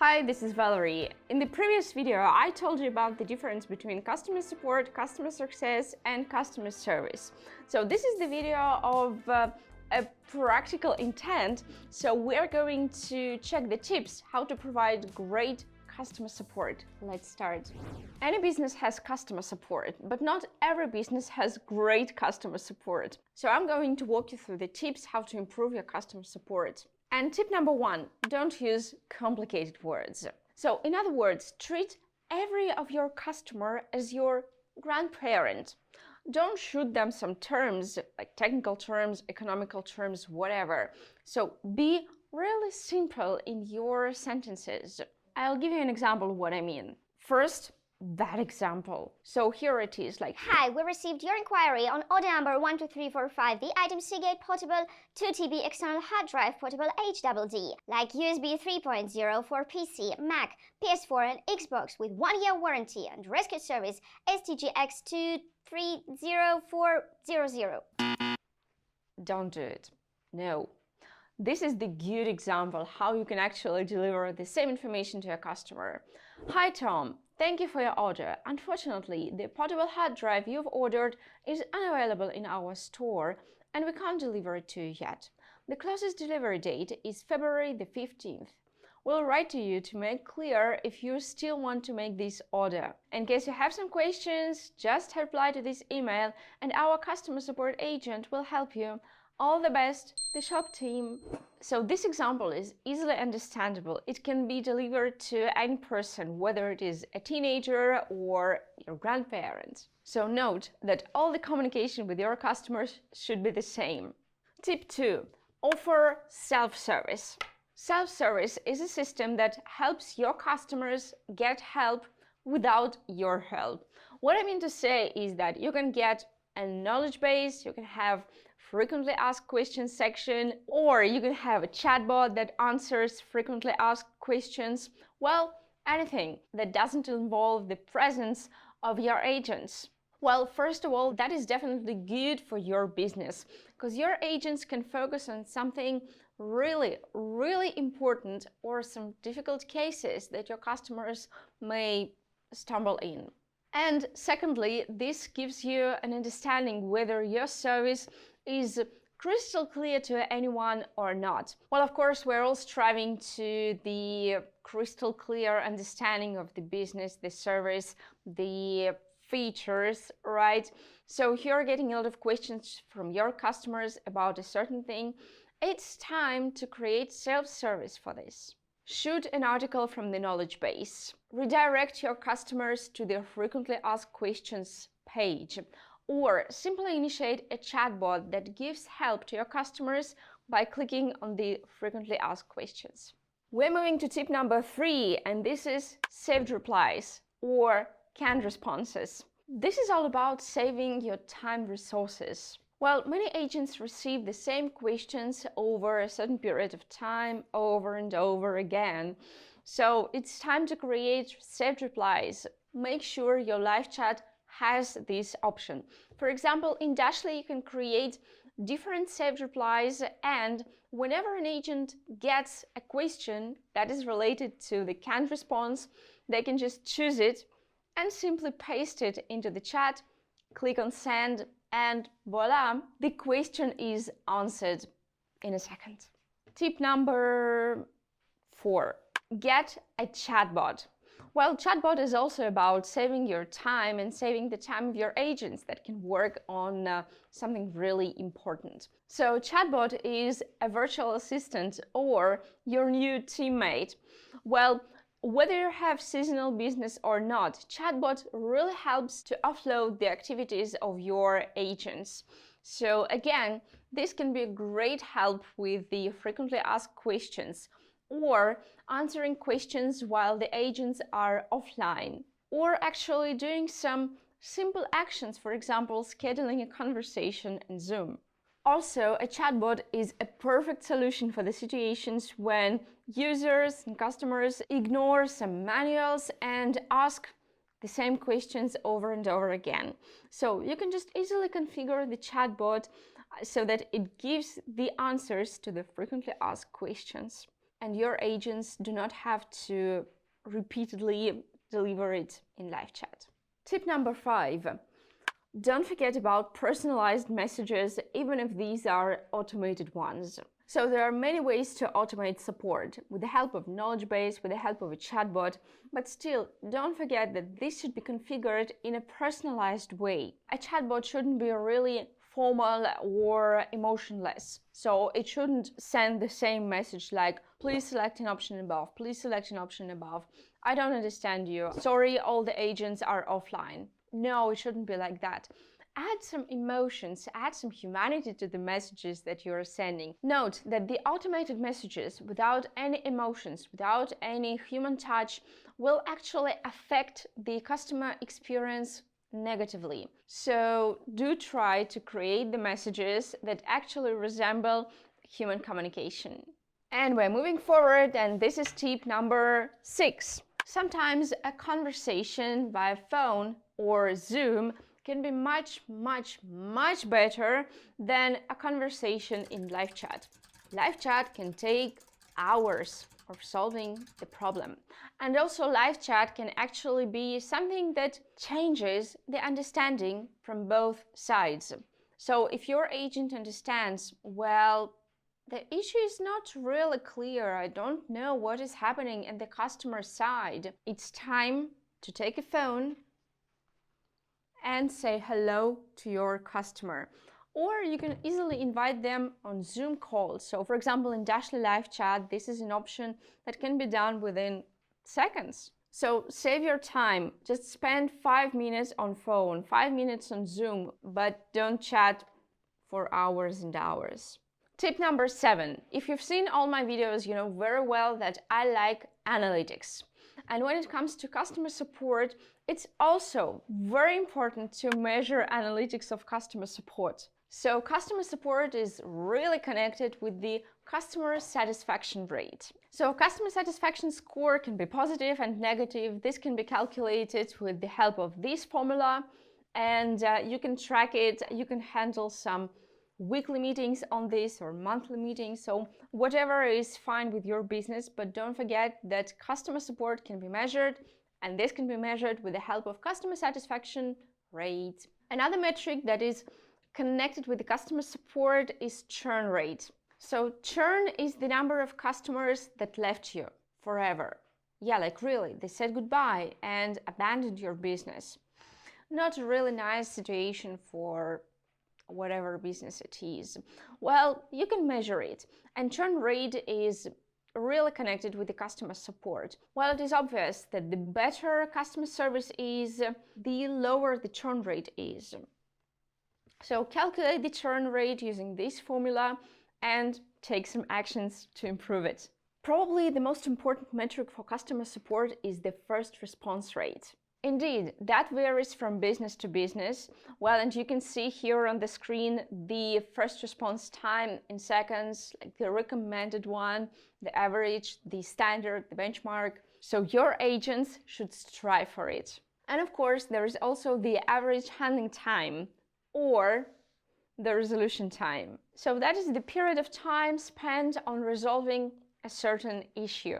Hi, this is Valerie. In the previous video, I told you about the difference between customer support, customer success, and customer service. So this is the video of a practical intent. So we're going to check the tips how to provide great customer support. Let's start. Any business has customer support, but not every business has great customer support. So I'm going to walk you through the tips how to improve your customer support. And tip number one, don't use complicated words. So in other words, treat every of your customer as your grandparent. Don't shoot them some terms, like technical terms, economical terms, whatever. So be really simple in your sentences. I'll give you an example of what I mean. First, that example. So here it is, like, hi, we received your inquiry on order number 12345, the item Seagate portable 2TB external hard drive portable HDD, like USB 3.0 for PC, Mac, PS4 and Xbox with 1-year warranty and rescue service STGX 230400. Don't do it. No. This is the good example how you can actually deliver the same information to your customer. Hi Tom, thank you for your order. Unfortunately, the portable hard drive you've ordered is unavailable in our store and we can't deliver it to you yet. The closest delivery date is February the 15th. We'll write to you to make clear if you still want to make this order. In case you have some questions, just reply to this email and our customer support agent will help you. All the best, the shop team. So this example is easily understandable. It can be delivered to any person, whether it is a teenager or your grandparents. So note that all the communication with your customers should be the same. Tip 2. Offer self-service. Self-service is a system that helps your customers get help without your help. What I mean to say is that you can get a knowledge base, you can have frequently asked questions section, or you can have a chatbot that answers frequently asked questions. Well, anything that doesn't involve the presence of your agents. Well, first of all, that is definitely good for your business because your agents can focus on something really important or some difficult cases that your customers may stumble in. And secondly, this gives you an understanding whether your service is crystal clear to anyone or not. Well, of course, we're all striving to the crystal clear understanding of the business, the service, the features, right? So if you're getting a lot of questions from your customers about a certain thing, it's time to create self-service for this. Shoot an article from the knowledge base. Redirect your customers to their frequently asked questions page. Or simply initiate a chatbot that gives help to your customers by clicking on the frequently asked questions. We're moving to tip number 3, and this is saved replies or canned responses. This is all about saving your time resources. Well, many agents receive the same questions over a certain period of time, over and over again. So it's time to create saved replies. Make sure your live chat has this option. For example, in Dashly, you can create different saved replies, and whenever an agent gets a question that is related to the canned response, they can just choose it and simply paste it into the chat, click on send, and voila, the question is answered in a second. Tip number 4, get a chatbot. Well, chatbot is also about saving your time and saving the time of your agents that can work on something really important. So chatbot is a virtual assistant or your new teammate. Well, whether you have seasonal business or not, chatbot really helps to offload the activities of your agents. So again, this can be a great help with the frequently asked questions, or answering questions while the agents are offline, or actually doing some simple actions, for example, scheduling a conversation in Zoom. Also, a chatbot is a perfect solution for the situations when users and customers ignore some manuals and ask the same questions over and over again. So you can just easily configure the chatbot so that it gives the answers to the frequently asked questions. and your agents do not have to repeatedly deliver it in live chat. Tip number 5. Don't forget about personalized messages, even if these are automated ones. So there are many ways to automate support with the help of knowledge base, with the help of a chatbot, but still don't forget that this should be configured in a personalized way. A chatbot shouldn't be really formal or emotionless. So it shouldn't send the same message like, please select an option above, please select an option above. I don't understand you. Sorry, all the agents are offline. No, it shouldn't be like that. Add some emotions, add some humanity to the messages that you're sending. Note that the automated messages without any emotions, without any human touch, will actually affect the customer experience negatively. So do try to create the messages that actually resemble human communication. And we're moving forward, and this is tip number 6. Sometimes a conversation via phone or Zoom can be much better than a conversation in live chat. Live chat can take hours of solving the problem. And also live chat can actually be something that changes the understanding from both sides. So if your agent understands, well, the issue is not really clear, I don't know what is happening at the customer side, it's time to take a phone and say hello to your customer. Or you can easily invite them on Zoom calls. So for example, in Dashly live chat, this is an option that can be done within seconds. So save your time, just spend 5 minutes on phone, 5 minutes on Zoom, but don't chat for hours and hours. Tip number 7. If you've seen all my videos, you know very well that I like analytics. And when it comes to customer support, it's also very important to measure analytics of customer support. So customer support is really connected with the customer satisfaction rate. So customer satisfaction score can be positive and negative. This can be calculated with the help of this formula, and you can track it. You can handle some weekly meetings on this or monthly meetings, so whatever is fine with your business, but don't forget that customer support can be measured, and this can be measured with the help of customer satisfaction rate. Another metric that is connected with the customer support is churn rate. So churn is the number of customers that left you forever. Yeah, like really, they said goodbye and abandoned your business. Not a really nice situation for whatever business it is. Well, you can measure it, and churn rate is really connected with the customer support. Well, it is obvious that the better customer service is, the lower the churn rate is. So calculate the churn rate using this formula and take some actions to improve it. Probably the most important metric for customer support is the first response rate. Indeed, that varies from business to business. Well, and you can see here on the screen the first response time in seconds, like the recommended one, the average, the standard, the benchmark. So your agents should strive for it. And of course, there is also the average handling time or the resolution time. So that is the period of time spent on resolving a certain issue.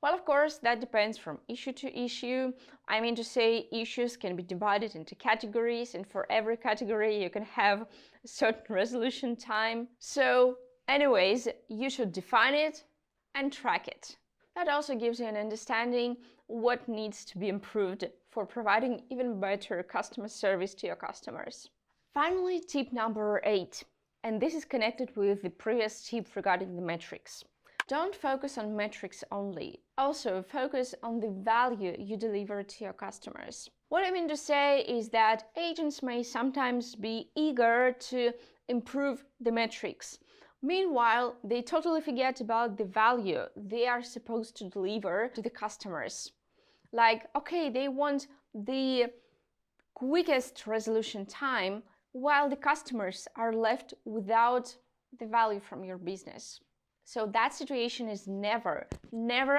Well, of course, that depends from issue to issue. I mean to say, issues can be divided into categories, and for every category you can have a certain resolution time. So anyways, you should define it and track it. That also gives you an understanding what needs to be improved for providing even better customer service to your customers. Finally, tip number 8, and this is connected with the previous tip regarding the metrics. Don't focus on metrics only. Also, focus on the value you deliver to your customers. What I mean to say is that agents may sometimes be eager to improve the metrics. Meanwhile, they totally forget about the value they are supposed to deliver to the customers. Like, okay, they want the quickest resolution time, while the customers are left without the value from your business. So that situation is never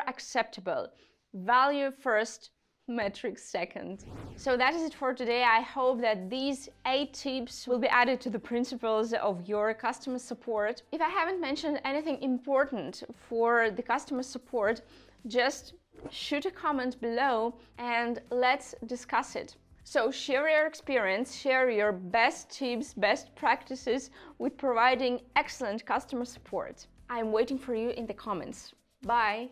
acceptable. Value first, metrics second. So that is it for today. I hope that these 8 tips will be added to the principles of your customer support. If I haven't mentioned anything important for the customer support, just shoot a comment below and let's discuss it. So share your experience, share your best tips, best practices with providing excellent customer support. I'm waiting for you in the comments. Bye!